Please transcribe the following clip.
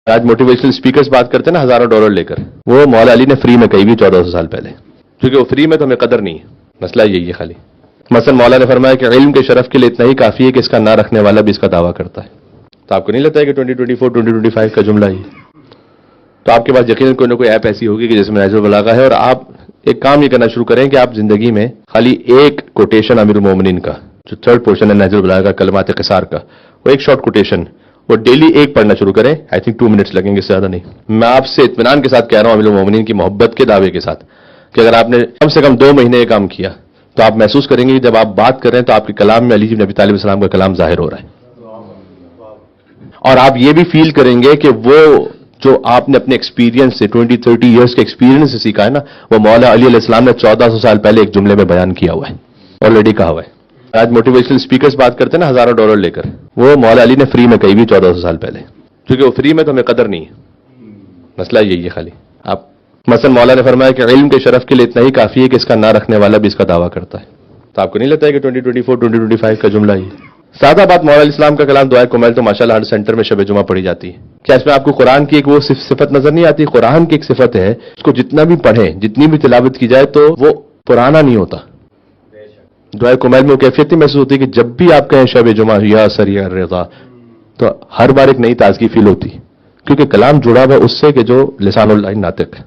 آج motivational speakers بات کرتے ہیں نا ہزاروں ڈالر لے کر، وہ مولا علی نے فری میں کہی بھی 1400 سال پہلے، کیونکہ وہ فری میں تو ہمیں قدر نہیں ہے. مسئلہ یہی ہے خالی. مثلا مولا نے فرمایا کہ علم کے شرف کے لیے اتنا ہی کافی ہے کہ اس کا نہ رکھنے والا بھی اس کا دعویٰ کرتا ہے. تو آپ کو نہیں لگتا ہے کہ 2024 2025 کا جملہ ہی؟ تو آپ کے پاس یقیناً کوئی نہ کوئی ایپ ایسی ہوگی کہ جس میں نہج البلاغہ ہے، اور آپ ایک کام یہ کرنا شروع کریں کہ آپ زندگی میں خالی ایک کوٹیشن امیر المومنین کا جو تھرڈ پورشن ہے نہج البلاغہ کا، کلمات قصار کا، وہ ایک شارٹ کوٹیشن وہ ڈیلی ایک پڑھنا شروع کریں. آئی تھنک 2 منٹس لگیں گے، اس سے زیادہ نہیں. میں آپ سے اطمینان کے ساتھ کہہ رہا ہوں امیر المومنین کی محبت کے دعوے کے ساتھ کہ اگر آپ نے کم سے کم 2 مہینے یہ کام کیا تو آپ محسوس کریں گے کہ جب آپ بات کر رہے ہیں تو آپ کے کلام میں علی بن ابی طالب السلام کا کلام ظاہر ہو رہا ہے. اور آپ یہ بھی فیل کریں گے کہ وہ جو آپ نے اپنے ایکسپیرینس سے 20-30 ایئرس کے ایکسپیرینس سے سیکھا ہے نا، وہ مولا علی علیہ السلام نے 1400 سال پہلے ایک جملے میں بیان کیا ہوا ہے، آلریڈی کہا ہوا ہے. آج موٹیویشنل سپیکرز بات کرتے ہیں نا ہزاروں ڈالر لے کر، وہ مولا علی نے فری میں کہی بھی 1400 سال پہلے، کیونکہ وہ فری میں تو ہمیں قدر نہیں ہے. مسئلہ یہی ہے خالی. آپ مثلا مولا نے فرمایا کہ علم کے شرف کے لیے اتنا ہی کافی ہے کہ اس کا نہ رکھنے والا بھی اس کا دعویٰ کرتا ہے. تو آپ کو نہیں لگتا ہے کہ 2024 2025 کا جملہ ہی؟ سادہ بات، مولا علیہ السلام کا کلام دعائے کمیل تو ماشاءاللہ ہر سینٹر میں شب جمعہ پڑھی جاتی ہے. کیا اس میں آپ کو قرآن کی ایک وہ صفت نظر نہیں آتی؟ قرآن کی ایک صفت ہے، اس کو جتنا بھی پڑھیں، جتنی بھی تلاوت کی جائے تو وہ پرانا نہیں ہوتا. دعائے کمیل میں وہ کیفیت محسوس ہوتی ہے کہ جب بھی آپ کہیں شب جمعہ یا سریع الرضا تو ہر بار ایک نئی تازگی فیل ہوتی، کیونکہ کلام جڑا ہوا ہے اس سے کہ جو لسان اللہ ناطق ہے.